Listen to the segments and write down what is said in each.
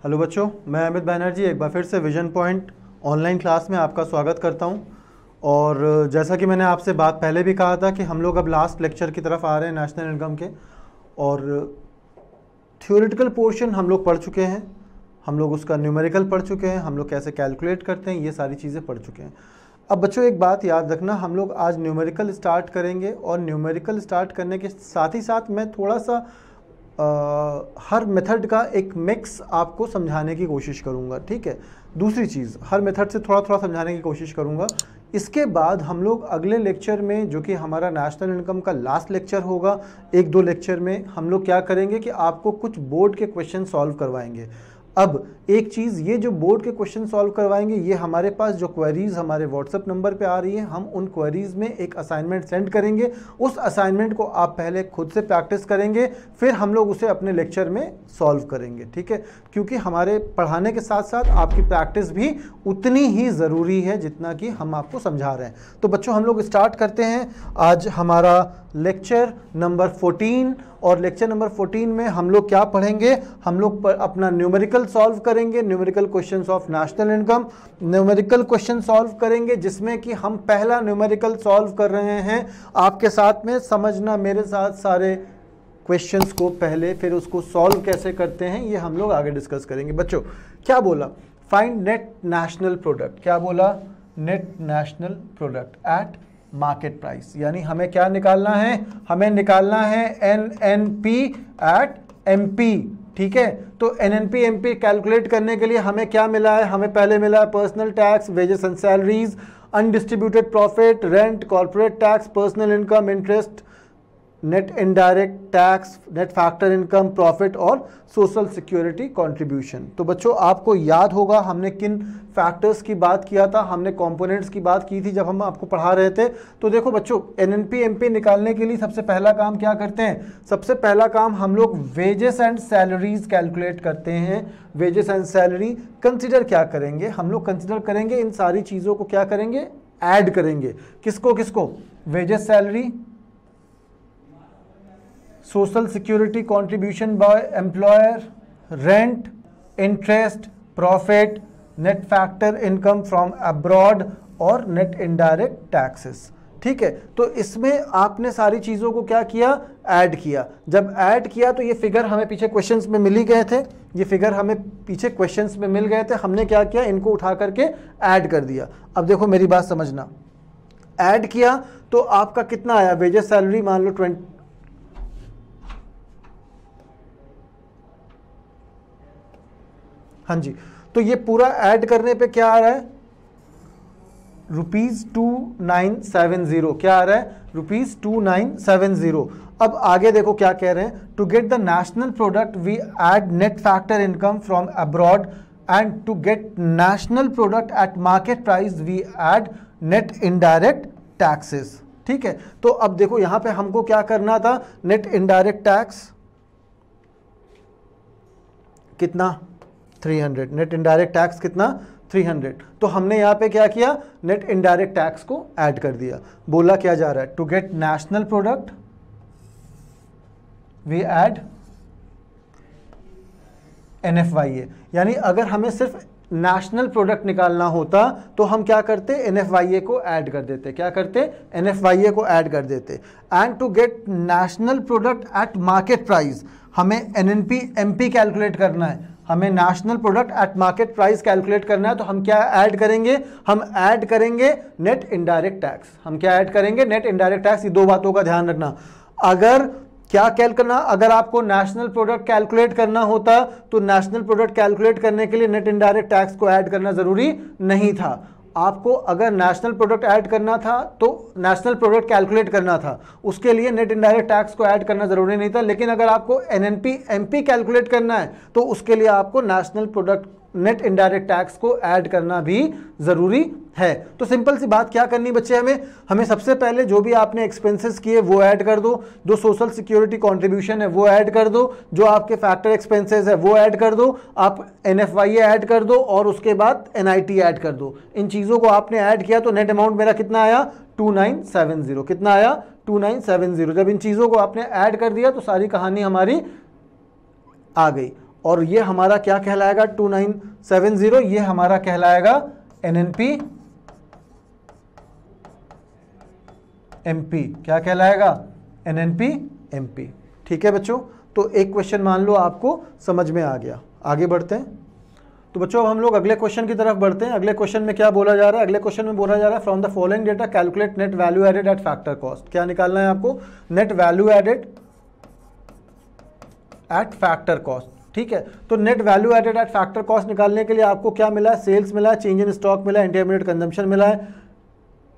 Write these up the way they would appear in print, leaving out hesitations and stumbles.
Hello बच्चों, मैं अमित बैनर्जी एक बार फिर से विजन पॉइंट ऑनलाइन क्लास में आपका स्वागत करता हूं। और जैसा कि मैंने आपसे बात पहले भी कहा था कि हम लोग अब लास्ट लेक्चर की तरफ आ रहे हैं नेशनल इनकम के। और थ्योरेटिकल पोर्शन हम लोग पढ़ चुके हैं, हम लोग उसका न्यूमेरिकल पढ़ चुके हैं, हम लोग कैसे कैलकुलेट करते हैं, ये सारी चीज़ें पढ़ चुके हैं। अब बच्चों एक बात याद रखना, हम लोग आज न्यूमेरिकल स्टार्ट करेंगे और न्यूमेरिकल स्टार्ट करने के साथ ही साथ मैं थोड़ा सा हर मेथड का एक मिक्स आपको समझाने की कोशिश करूंगा, ठीक है। दूसरी चीज़, हर मेथड से थोड़ा थोड़ा समझाने की कोशिश करूंगा। इसके बाद हम लोग अगले लेक्चर में, जो कि हमारा नेशनल इनकम का लास्ट लेक्चर होगा, एक दो लेक्चर में हम लोग क्या करेंगे कि आपको कुछ बोर्ड के क्वेश्चन सॉल्व करवाएंगे। अब एक चीज़, ये जो बोर्ड के क्वेश्चन सॉल्व करवाएंगे, ये हमारे पास जो क्वेरीज हमारे व्हाट्सएप नंबर पे आ रही है, हम उन क्वेरीज में एक असाइनमेंट सेंड करेंगे। उस असाइनमेंट को आप पहले खुद से प्रैक्टिस करेंगे, फिर हम लोग उसे अपने लेक्चर में सॉल्व करेंगे, ठीक है। क्योंकि हमारे पढ़ाने के साथ साथ आपकी प्रैक्टिस भी उतनी ही ज़रूरी है जितना कि हम आपको समझा रहे हैं। तो बच्चों हम लोग स्टार्ट करते हैं आज हमारा लेक्चर नंबर 14। और लेक्चर नंबर 14 में हम लोग क्या पढ़ेंगे, हम लोग अपना न्यूमेरिकल सॉल्व करेंगे, numerical questions of national income, numerical question solve करेंगे, जिसमें कि हम पहला न्यूमेरिकल सॉल्व कर रहे हैं आपके साथ में। समझना मेरे साथ सारे क्वेश्चंस को पहले, फिर उसको सॉल्व कैसे करते हैं ये हम लोग आगे डिस्कस करेंगे। बच्चों क्या बोला, फाइंड नेट नेशनल प्रोडक्ट, क्या बोला, net national product at market price. यानी हमें क्या निकालना है, हमें निकालना है NNP एट MP, ठीक है। तो NNP MP कैलकुलेट करने के लिए हमें क्या मिला है, हमें पहले मिला है personal tax, wages and salaries, undistributed profit, rent, corporate tax, personal income, interest, net indirect tax, net factor income, profit और सोशल सिक्योरिटी कंट्रीब्यूशन। तो बच्चों आपको याद होगा हमने किन फैक्टर्स की बात किया था, हमने कंपोनेंट्स की बात की थी जब हम आपको पढ़ा रहे थे। तो देखो बच्चों, NNP MP निकालने के लिए सबसे पहला काम क्या करते हैं, सबसे पहला काम हम लोग वेजेस एंड सैलरीज कैलकुलेट करते हैं। वेजेस एंड सैलरी कंसिडर क्या करेंगे, हम लोग कंसिडर करेंगे इन सारी चीज़ों को, क्या करेंगे, ऐड करेंगे। किसको किसको, wages salary, social security contribution by employer, rent, interest, profit, net factor income from abroad और नेट इनडायरेक्ट टैक्सेस, ठीक है। तो इसमें आपने सारी चीज़ों को क्या किया, ऐड किया। जब ऐड किया तो ये फिगर हमें पीछे क्वेश्चंस में मिल ही गए थे, ये फिगर हमें पीछे क्वेश्चंस में मिल गए थे। हमने क्या किया, इनको उठा करके ऐड कर दिया। अब देखो मेरी बात समझना, ऐड किया तो आपका कितना आया, वेजेस सैलरी मान लो 20, हाँ जी। तो ये पूरा ऐड करने पे क्या आ रहा है, ₹2970। क्या आ रहा है, ₹2970। अब आगे देखो क्या कह रहे हैं, to get the national product we add net factor income from abroad and to get national product at market price we add net indirect taxes, ठीक है। तो अब देखो यहां पे हमको क्या करना था, नेट इनडायरेक्ट टैक्स कितना, 300, नेट इनडायरेक्ट टैक्स कितना, 300। तो हमने यहां पे क्या किया, नेट इनडायरेक्ट टैक्स को ऐड कर दिया। बोला क्या जा रहा है, to get national product we add NFYA। यानी अगर हमें सिर्फ नेशनल प्रोडक्ट निकालना होता तो हम क्या करते, NFYA को ऐड कर देते। क्या करते, NFYA को ऐड कर देते। And to get national product at market price, हमें NNP MP कैलकुलेट करना है, हमें national product at market price calculate करना है। तो हम क्या ऐड करेंगे, हम ऐड करेंगे नेट इनडायरेक्ट टैक्स। हम क्या ऐड करेंगे, नेट इनडायरेक्ट टैक्स। ये दो बातों का ध्यान रखना। अगर क्या करना, अगर आपको नेशनल प्रोडक्ट कैलकुलेट करना होता तो नेशनल प्रोडक्ट कैलकुलेट करने के लिए नेट इनडायरेक्ट टैक्स को ऐड करना जरूरी नहीं था। आपको अगर नेशनल प्रोडक्ट ऐड करना था तो नेशनल प्रोडक्ट कैलकुलेट करना था, उसके लिए नेट इनडायरेक्ट टैक्स को ऐड करना जरूरी नहीं था। लेकिन अगर आपको NNP MP कैलकुलेट करना है तो उसके लिए आपको national product net indirect tax को ऐड करना भी जरूरी है। तो सिंपल सी बात क्या करनी बच्चे, हमें सबसे पहले जो भी आपने एक्सपेंसेस किए वो ऐड कर दो, जो सोशल सिक्योरिटी कंट्रीब्यूशन है वो ऐड कर दो, जो आपके फैक्टर एक्सपेंसेस है वो ऐड कर दो, आप NFYA ऐड कर दो और उसके बाद NIT ऐड कर दो। इन चीज़ों को आपने ऐड किया तो नेट अमाउंट मेरा कितना आया, 2970। कितना आया, 2970। जब इन चीज़ों को आपने ऐड कर दिया तो सारी कहानी हमारी आ गई। और ये हमारा क्या कहलाएगा 2970, ये हमारा कहलाएगा एनएनपी एमपी, क्या कहलाएगा एनएनपी एमपी। ठीक है बच्चों, तो एक क्वेश्चन मान लो आपको समझ में आ गया। आगे बढ़ते हैं। तो बच्चों अब हम लोग अगले क्वेश्चन की तरफ बढ़ते हैं। अगले क्वेश्चन में क्या बोला जा रहा है? अगले क्वेश्चन में बोला जा रहा है from the following data calculate net value added at factor cost. क्या निकालना है आपको? Net value added at factor cost. ठीक है, तो net value added at factor cost निकालने के लिए आपको क्या मिला है? सेल्स मिला है, चेंज इन स्टॉक मिला है, इंटरमीडिएट कंजम्पशन मिला है,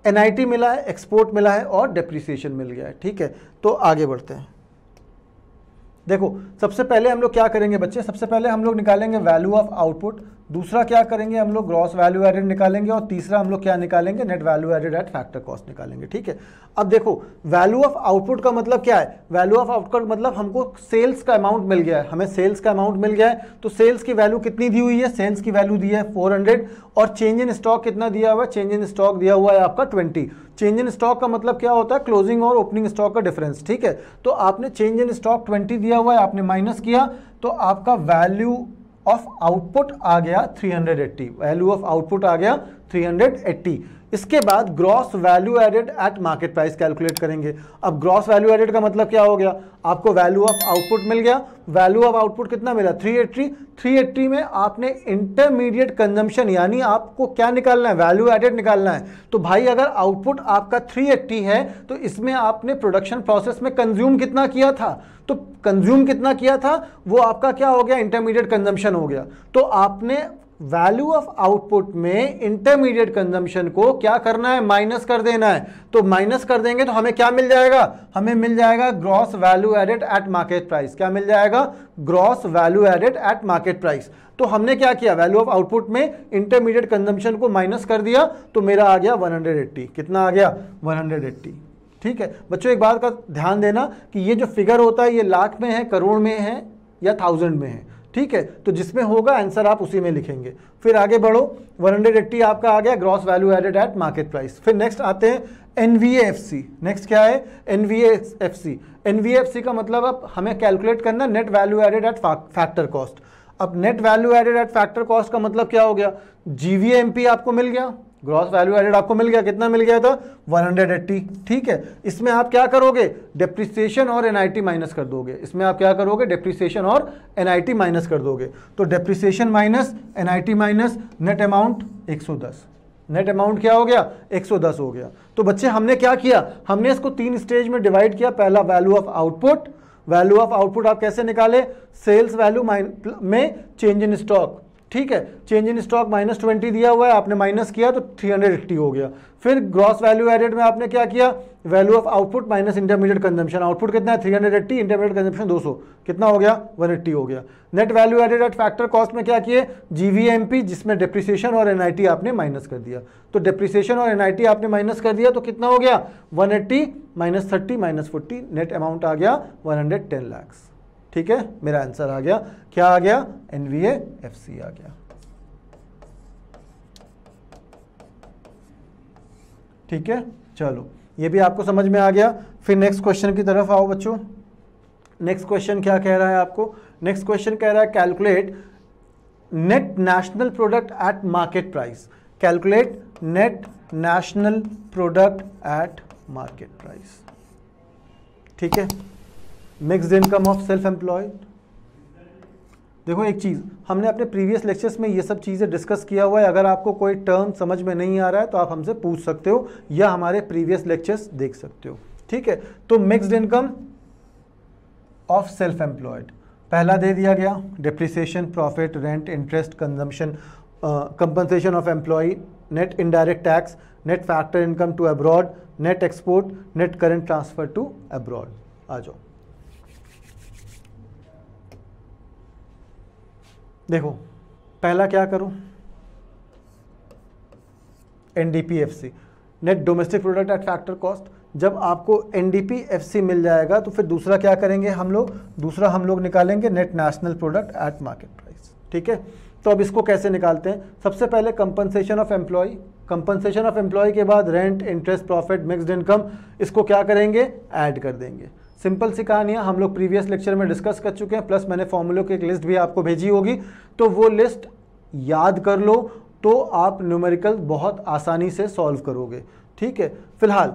एनआईटी मिला है, एक्सपोर्ट मिला है और डेप्रिसिएशन मिल गया है। ठीक है, तो आगे बढ़ते हैं। देखो सबसे पहले हम लोग क्या करेंगे बच्चे? सबसे पहले हम लोग निकालेंगे वैल्यू ऑफ आउटपुट, दूसरा क्या करेंगे हम लोग? ग्रॉस वैल्यू एडेड निकालेंगे, और तीसरा हम लोग क्या निकालेंगे? Net value added at factor cost निकालेंगे। ठीक है, अब देखो वैल्यू ऑफ आउटपुट का मतलब क्या है? वैल्यू ऑफ आउटपुट का मतलब हमको सेल्स का अमाउंट मिल गया है, हमें सेल्स का अमाउंट मिल गया है, तो सेल्स की वैल्यू कितनी दी हुई है? सेल्स की वैल्यू दी है 400, और चेंज इन स्टॉक कितना दिया हुआ है? चेंज इन स्टॉक दिया हुआ है आपका 20। चेंज इन स्टॉक का मतलब क्या होता है? क्लोजिंग और ओपनिंग स्टॉक का डिफरेंस। ठीक है, तो आपने चेंज इन स्टॉक 20 दिया हुआ है, आपने माइनस किया, तो आपका वैल्यू ऑफ आउटपुट आ गया 380। वैल्यू ऑफ आउटपुट आ गया 380। इसके बाद gross value added at market price calculate करेंगे। अब ग्रॉस वैल्यू एडेड का मतलब क्या हो गया? आपको वैल्यू ऑफ आउटपुट मिल गया, वैल्यू ऑफ आउटपुट कितना मिला? 380। 380 में आपने इंटरमीडिएट कंजम्पशन यानी आपको क्या निकालना है? वैल्यू एडेड निकालना है। तो भाई अगर आउटपुट आपका 380 है तो इसमें आपने प्रोडक्शन प्रोसेस में कंज्यूम कितना किया था? तो कंज्यूम कितना किया था वो आपका क्या हो गया? इंटरमीडिएट कंजम्पशन हो गया। तो आपने वैल्यू ऑफ आउटपुट में इंटरमीडिएट कंजम्पशन को क्या करना है? माइनस कर देना है। तो माइनस कर देंगे तो हमें क्या मिल जाएगा? हमें मिल जाएगा gross value added at market price. क्या मिल जाएगा? Gross value added at market price. तो हमने क्या किया? वैल्यू ऑफ आउटपुट में इंटरमीडिएट कंजम्पशन को माइनस कर दिया, तो मेरा आ गया 180। कितना आ गया? 180। ठीक है बच्चों, एक बात का ध्यान देना कि ये जो फिगर होता है ये लाख में है, करोड़ में है या 1000 में है। ठीक है, तो जिसमें होगा आंसर आप उसी में लिखेंगे। फिर आगे बढ़ो, 180 आपका आ गया gross value added at market price. फिर नेक्स्ट आते हैं एनवीएफसी। नेक्स्ट क्या है? एनवीएफसी। एनवीएफसी का मतलब अब हमें कैलकुलेट करना net value added at factor cost. अब net value added at factor cost का मतलब क्या हो गया? जीवीएमपी आपको मिल गया, ग्रॉस वैल्यू एडेड आपको मिल गया, कितना मिल गया था? 180। ठीक है, इसमें आप क्या करोगे? डेप्रिसिएशन और एनआईटी माइनस कर दोगे। इसमें आप क्या करोगे? डेप्रिसिएशन और एनआईटी माइनस कर दोगे। तो depreciation minus NIT minus net amount 110। Net amount क्या हो गया? 110 हो गया। तो बच्चे हमने क्या किया? हमने इसको 3 स्टेज में डिवाइड किया। पहला value of output. Value of output आप कैसे निकाले? सेल्स वैल्यू में चेंज इन स्टॉक। ठीक है, चेंज इन स्टॉक -20 दिया हुआ है, आपने माइनस किया तो 380 हो गया। फिर ग्रॉस वैल्यू एडेड में आपने क्या किया? Value of output minus intermediate consumption. Output कितना है? 380, इंटरमीडिएट कंजम्पशन 200, कितना हो गया? 180 हो गया। Net value added at factor cost में क्या किए? जीवीएमपी, जिसमें डेप्रिसिएशन और एनआईटी आपने माइनस कर दिया। तो डेप्रिसिएशन और एनआईटी आपने माइनस कर दिया तो कितना हो गया? 180 -30 -40, नेट अमाउंट आ गया 110 लाख। ठीक है, मेरा आंसर आ गया। क्या आ गया? एनवीएफसी आ गया। ठीक है, चलो ये भी आपको समझ में आ गया। फिर नेक्स्ट क्वेश्चन की तरफ आओ बच्चों। नेक्स्ट क्वेश्चन क्या कह रहा है आपको? नेक्स्ट क्वेश्चन कह रहा है calculate net national product at market price. Calculate net national product at market price. ठीक है, mixed income of self employed. देखो एक चीज़, हमने अपने प्रीवियस लेक्चर्स में ये सब चीज़ें डिस्कस किया हुआ है। अगर आपको कोई टर्म समझ में नहीं आ रहा है तो आप हमसे पूछ सकते हो या हमारे प्रीवियस लेक्चर्स देख सकते हो। ठीक है, तो mixed income of self employed पहला दे दिया गया, depreciation, profit, rent, interest, consumption, compensation of employ, net indirect tax, net factor income to abroad, net export, net current transfer to abroad. आ जाओ, देखो पहला क्या करूं? NDPFC, net domestic product at factor cost. जब आपको एनडीपीएफसी मिल जाएगा तो फिर दूसरा क्या करेंगे हम लोग? दूसरा हम लोग निकालेंगे net national product at market price. ठीक है, तो अब इसको कैसे निकालते हैं? सबसे पहले compensation of employ. Compensation of employ के बाद rent, interest, profit, mixed income, इसको क्या करेंगे? ऐड कर देंगे। सिंपल सी कहानियाँ हम लोग प्रीवियस लेक्चर में डिस्कस कर चुके हैं, प्लस मैंने फॉर्मूलों की एक लिस्ट भी आपको भेजी होगी, तो वो लिस्ट याद कर लो तो आप न्यूमेरिकल बहुत आसानी से सॉल्व करोगे। ठीक है, फिलहाल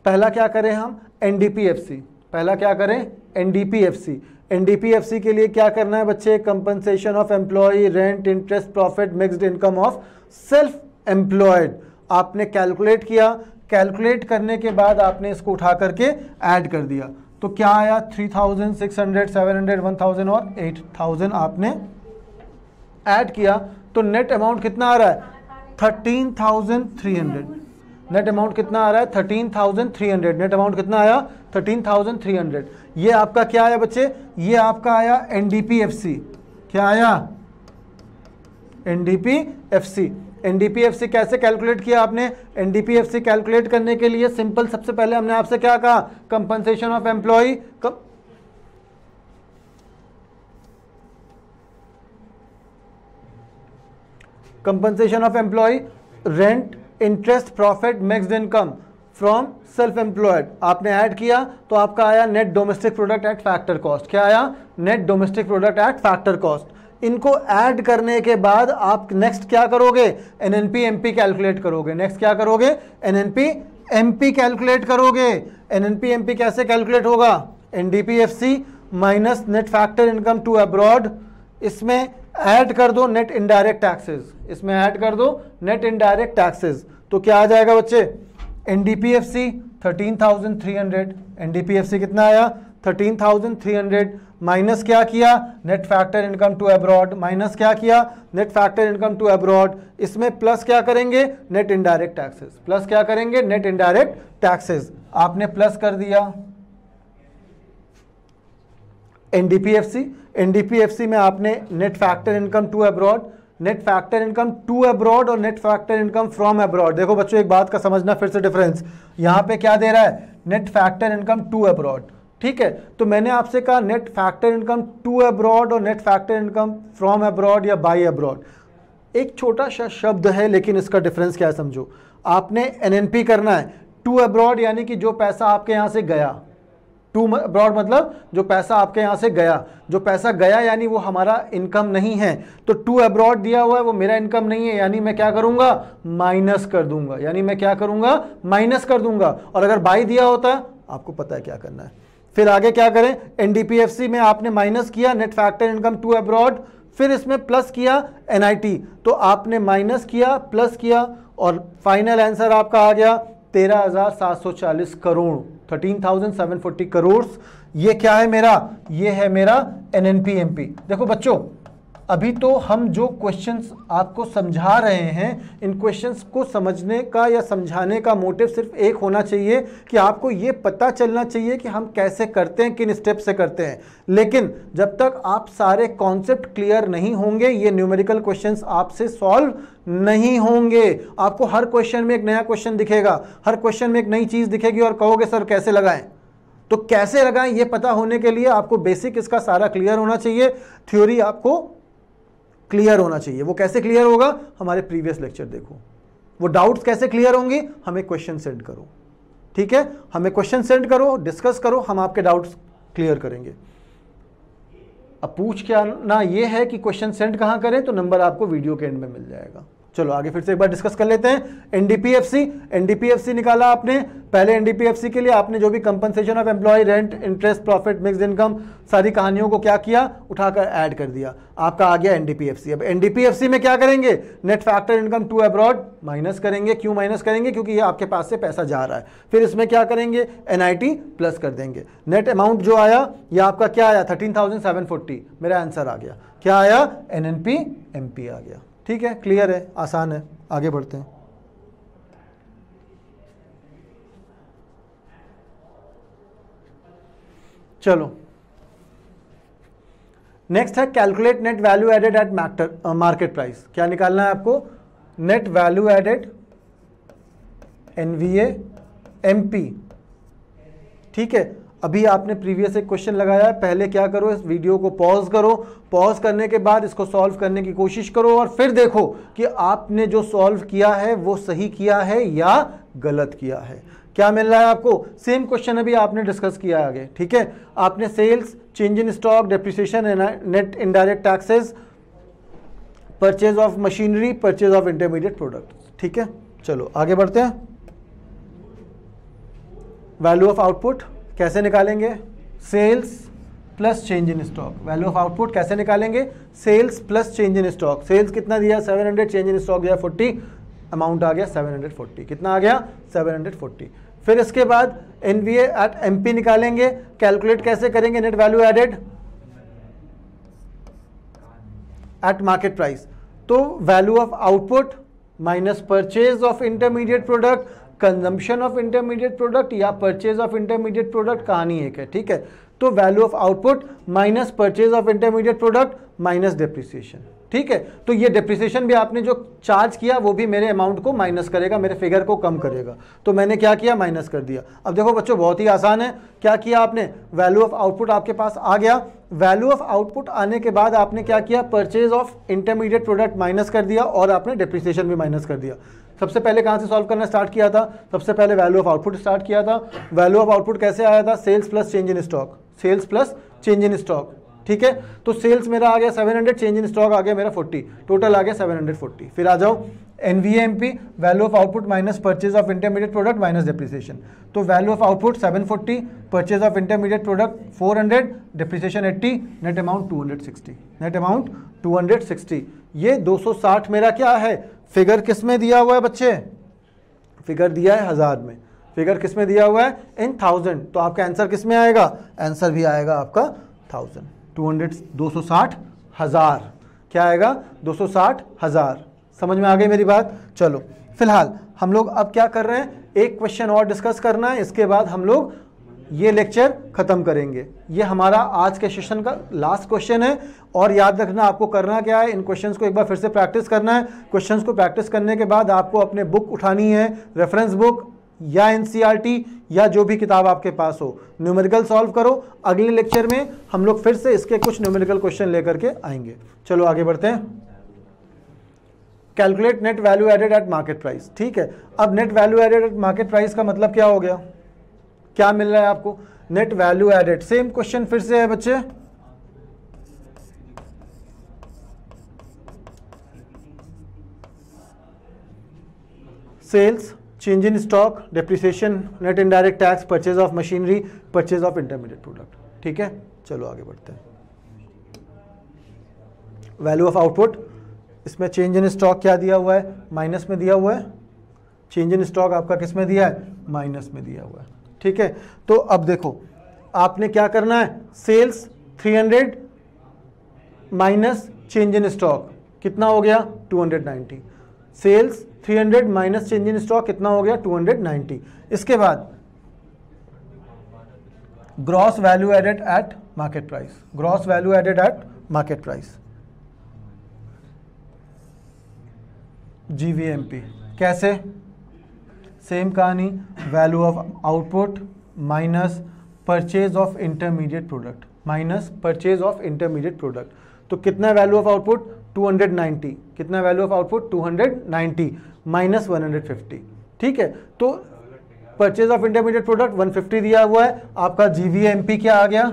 पहला क्या करें हम, एनडीपीएफसी। पहला क्या करें, एनडीपीएफसी। एनडीपीएफसी के लिए क्या करना है बच्चे, compensation of employ, rent, interest, profit, mixed income of self employed आपने कैलकुलेट किया। कैलकुलेट करने के बाद आपने इसको उठा करके ऐड कर दिया, तो क्या आया 3600, 700, 1000 और 8000 आपने ऐड किया, तो नेट अमाउंट कितना आ रहा है 13,300। नेट अमाउंट कितना आ रहा है 13,300। नेट अमाउंट कितना आया 13,300। ये आपका क्या आया बच्चे, ये आपका आया एनडीपीएफसी। क्या आया, एनडीपीएफसी। एनडीपीएफसी कैसे कैलकुलेट किया आपने, एनडीपीएफसी कैलकुलेट करने के लिए सिंपल, सबसे पहले हमने आपसे क्या कहा, compensation of employ, compensation of employ, rent, interest, profit, mixed income from self employed आपने ऐड किया, तो आपका आया net domestic product at factor cost. क्या आया, net domestic product at factor cost. इनको ऐड करने के बाद आप नेक्स्ट क्या करोगे, एनएनपी एमपी कैलकुलेट करोगे। नेक्स्ट क्या करोगे, एनएनपी एमपी कैलकुलेट करोगे। एनएनपी एमपी कैसे कैलकुलेट होगा, NDPFC minus net factor income to abroad, इसमें ऐड कर दो नेट इनडायरेक्ट टैक्सेस, इसमें ऐड कर दो नेट इनडायरेक्ट टैक्सेस, तो क्या आ जाएगा बच्चे, एनडीपीएफसी 13,300। एनडीपीएफसी कितना आया 13,300 माइनस क्या किया, net factor income to abroad, minus क्या किया, net factor income to abroad, इसमें प्लस क्या करेंगे, नेट इनडायरेक्ट टैक्सेस, प्लस क्या करेंगे, नेट इनडायरेक्ट टैक्सेस। आपने प्लस कर दिया एनडीपीएफसी। एनडीपीएफसी में आपने net factor income to abroad, net factor income to abroad और net factor income from abroad. देखो बच्चों एक बात का समझना फिर से डिफरेंस, यहां पे क्या दे रहा है, net factor income to abroad. ठीक है, तो मैंने आपसे कहा net factor income to abroad और net factor income from abroad या बाय अब्रॉड, एक छोटा सा शब्द है लेकिन इसका डिफरेंस क्या है समझो। आपने एनएनपी करना है, टू अब्रॉड यानी कि जो पैसा आपके यहां से गया, टू अब्रॉड मतलब जो पैसा आपके यहाँ से गया, जो पैसा गया यानी वो हमारा इनकम नहीं है, तो टू अब्रॉड दिया हुआ है वो मेरा इनकम नहीं है, यानी मैं क्या करूंगा, माइनस कर दूंगा, यानी मैं क्या करूंगा, माइनस कर दूंगा। और अगर बाई दिया होता आपको पता है क्या करना है। फिर आगे क्या करें, एनडीपीएफसी में आपने माइनस किया net factor income to abroad, फिर इसमें प्लस किया एनआईटी, तो आपने माइनस किया प्लस किया और फाइनल आंसर आपका आ गया 13,740 करोड़, 13,740 करोड़। ये क्या है मेरा, ये है मेरा एनएनपी एमपी। देखो बच्चों अभी तो हम जो क्वेश्चंस आपको समझा रहे हैं, इन क्वेश्चंस को समझने का या समझाने का मोटिव सिर्फ एक होना चाहिए कि आपको ये पता चलना चाहिए कि हम कैसे करते हैं, किन स्टेप से करते हैं। लेकिन जब तक आप सारे कॉन्सेप्ट क्लियर नहीं होंगे, ये न्यूमेरिकल क्वेश्चंस आपसे सॉल्व नहीं होंगे। आपको हर क्वेश्चन में एक नया क्वेश्चन दिखेगा, हर क्वेश्चन में एक नई चीज दिखेगी और कहोगे सर कैसे लगाएं। तो कैसे लगाएं ये पता होने के लिए आपको बेसिक इसका सारा क्लियर होना चाहिए, थ्योरी आपको क्लियर होना चाहिए। वो कैसे क्लियर होगा, हमारे प्रीवियस लेक्चर देखो। वो डाउट्स कैसे क्लियर होंगे, हमें क्वेश्चन सेंड करो, ठीक है, हमें क्वेश्चन सेंड करो, डिस्कस करो, हम आपके डाउट्स क्लियर करेंगे। अब पूछ क्या ना ये है कि क्वेश्चन सेंड कहां करें, तो नंबर आपको वीडियो के एंड में मिल जाएगा। चलो आगे फिर से एक बार डिस्कस कर लेते हैं। एनडीपीएफसी, एनडीपीएफसी निकाला आपने, पहले एनडीपीएफसी के लिए आपने जो भी compensation of employ, rent, interest, profit, mixed income, सारी कहानियों को क्या किया, उठाकर ऐड कर दिया, आपका आ गया एनडीपीएफसी। अब एनडीपीएफसी में क्या करेंगे, net factor income to abroad minus करेंगे। क्यों माइनस करेंगे, क्योंकि ये आपके पास से पैसा जा रहा है। फिर इसमें क्या करेंगे, एनआईटी प्लस कर देंगे। नेट अमाउंट जो आया ये आपका क्या आया 13,740, मेरा आंसर आ गया, क्या आया, एनएनपी एमपी आ गया। ठीक है, क्लियर है, आसान है, आगे बढ़ते हैं। चलो नेक्स्ट है calculate net value added at market price. क्या निकालना है आपको, net value added NVA MP. ठीक है, अभी आपने प्रीवियस एक क्वेश्चन लगाया है, पहले क्या करो, इस वीडियो को पॉज करो, पॉज करने के बाद इसको सॉल्व करने की कोशिश करो और फिर देखो कि आपने जो सॉल्व किया है वो सही किया है या गलत किया है। क्या मिल रहा है आपको? सेम क्वेश्चन अभी आपने डिस्कस किया है आगे, ठीक है। आपने sales, change in stock, depreciation, net indirect taxes, purchase of machinery, purchase of intermediate product, ठीक है। चलो आगे बढ़ते हैं। वैल्यू ऑफ आउटपुट कैसे निकालेंगे? Sales plus change in stock. Value of output कैसे निकालेंगे? Sales plus change in stock. Sales कितना दिया? 700, चेंज इन स्टॉक दिया 40, अमाउंट आ गया 740। कितना आ गया? 740। फिर इसके बाद एनवीए एट एमपी निकालेंगे। कैलकुलेट कैसे करेंगे? Net value added at market price. तो value of output minus purchase of intermediate product, consumption of intermediate product या परचेज ऑफ इंटरमीडिएट प्रोडक्ट, कहानी एक है, ठीक है। तो value of output minus purchase of intermediate product minus depreciation, ठीक है। तो ये डेप्रिसिएशन भी आपने जो चार्ज किया वो भी मेरे अमाउंट को माइनस करेगा, मेरे फिगर को कम करेगा। तो मैंने क्या किया? माइनस कर दिया। अब देखो बच्चों बहुत ही आसान है। क्या किया आपने? वैल्यू ऑफ आउटपुट आपके पास आ गया। वैल्यू ऑफ आउटपुट आने के बाद आपने क्या किया? Purchase of intermediate product minus कर दिया और आपने डेप्रिसिएशन भी माइनस कर दिया। सबसे पहले कहाँ से सॉल्व करना स्टार्ट किया था? सबसे पहले वैल्यू ऑफ आउटपुट स्टार्ट किया था। वैल्यू ऑफ आउटपुट कैसे आया था? Sales plus change in stock, sales plus change in stock, ठीक है। तो सेल्स मेरा आ गया 700, चेंज इन स्टॉक आ गया मेरा 40, टोटल आ गया 740। फिर आ जाओ NVMP, value of output minus purchase of intermediate product minus depreciation. तो value of output 740, purchase of intermediate product 400, depreciation 80, net amount 260, net amount 260। ये 260 मेरा क्या है? फिगर किस में दिया हुआ है बच्चे? फिगर दिया है 1000 में। फिगर किस में दिया हुआ है? इन 1000। तो आपका आंसर किस में आएगा? आंसर भी आएगा आपका 1000, 260,000। क्या आएगा? 260,000। समझ में आ गई मेरी बात? चलो फिलहाल हम लोग अब क्या कर रहे हैं? एक क्वेश्चन और डिस्कस करना है, इसके बाद हम लोग ये लेक्चर खत्म करेंगे। ये हमारा आज के सेशन का लास्ट क्वेश्चन है। और याद रखना आपको करना क्या है, इन क्वेश्चंस को एक बार फिर से प्रैक्टिस करना है। क्वेश्चंस को प्रैक्टिस करने के बाद आपको अपने बुक उठानी है, रेफरेंस बुक या एनसीईआरटी या जो भी किताब आपके पास हो, न्यूमेरिकल सॉल्व करो। अगले लेक्चर में हम लोग फिर से इसके कुछ न्यूमेरिकल क्वेश्चन लेकर के आएंगे। चलो आगे बढ़ते हैं। Calculate net value added at market price, ठीक है। अब net value added at market price का मतलब क्या हो गया? क्या मिल रहा है आपको? Net value added. Same question फिर से है बच्चे। Sales, change in stock, depreciation, net indirect tax, purchase of machinery, purchase of intermediate product, ठीक है। चलो आगे बढ़ते हैं। वैल्यू ऑफ आउटपुट, इसमें चेंज इन स्टॉक क्या दिया हुआ है? माइनस में दिया हुआ है। चेंज इन स्टॉक आपका किस में दिया है? माइनस में दिया हुआ है, ठीक है। तो अब देखो आपने क्या करना है? Sales 300 minus change in stock कितना हो गया? 290। Sales 300 minus change in stock कितना हो गया? 290। इसके बाद gross value added at market price, gross value added at market price, GVMP. कैसे? सेम कहानी, value of output minus purchase of intermediate product, minus purchase of intermediate product. तो कितना value of output? 290। कितना वैल्यू ऑफ आउटपुट? 290 माइनस 150, ठीक है। तो purchase of intermediate product 150 दिया हुआ है। आपका जीवीएमपी क्या आ गया?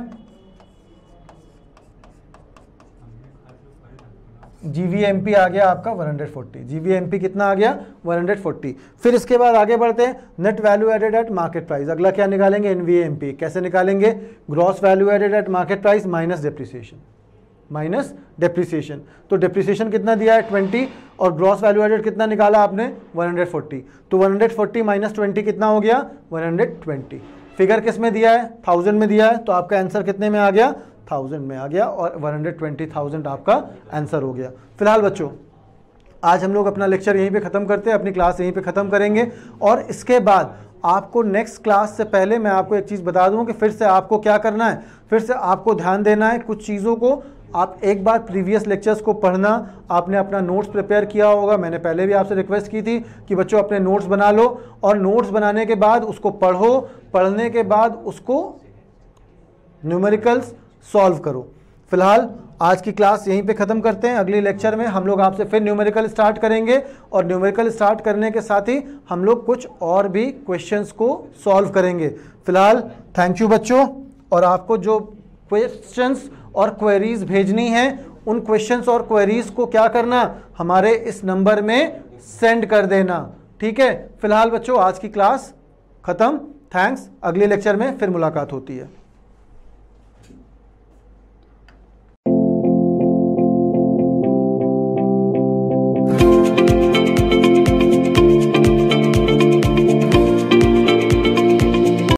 जीवीएमपी आ गया आपका 140। जीवीएमपी कितना आ गया? 140। फिर इसके बाद आगे बढ़ते हैं। Net value added at market price, अगला क्या निकालेंगे? एनवीएमपी। कैसे निकालेंगे? Gross value added at market price minus depreciation, minus depreciation. तो डेप्रिसिएशन कितना दिया है? 20 और ग्रॉस वैल्यू एडेड कितना निकाला आपने? 140। तो 140 माइनस 20 कितना हो गया? 120। फिगर किस में दिया है? 1000 में दिया है। तो आपका आंसर कितने में आ गया? 1000 में आ गया और 120,000 आपका आंसर हो गया। फिलहाल बच्चों आज हम लोग अपना लेक्चर यहीं पे ख़त्म करते हैं, अपनी क्लास यहीं पे ख़त्म करेंगे। और इसके बाद आपको नेक्स्ट क्लास से पहले मैं आपको एक चीज़ बता दूं कि फिर से आपको क्या करना है, फिर से आपको ध्यान देना है कुछ चीज़ों को। आप एक बार प्रीवियस लेक्चर्स को पढ़ना, आपने अपना नोट्स प्रिपेयर किया होगा। मैंने पहले भी आपसे रिक्वेस्ट की थी कि बच्चों अपने नोट्स बना लो और नोट्स बनाने के बाद उसको पढ़ो, पढ़ने के बाद उसको न्यूमेरिकल्स सॉल्व करो। फिलहाल आज की क्लास यहीं पे ख़त्म करते हैं। अगली लेक्चर में हम लोग आपसे फिर न्यूमेरिकल स्टार्ट करेंगे और न्यूमेरिकल स्टार्ट करने के साथ ही हम लोग कुछ और भी क्वेश्चंस को सॉल्व करेंगे। फिलहाल थैंक यू बच्चों, और आपको जो क्वेश्चंस और क्वेरीज भेजनी है उन क्वेश्चंस और क्वेरीज को क्या करना, हमारे इस नंबर में सेंड कर देना। ठीक है, फिलहाल बच्चों आज की क्लास खत्म। थैंक्स, अगले लेक्चर में फिर मुलाकात होती है।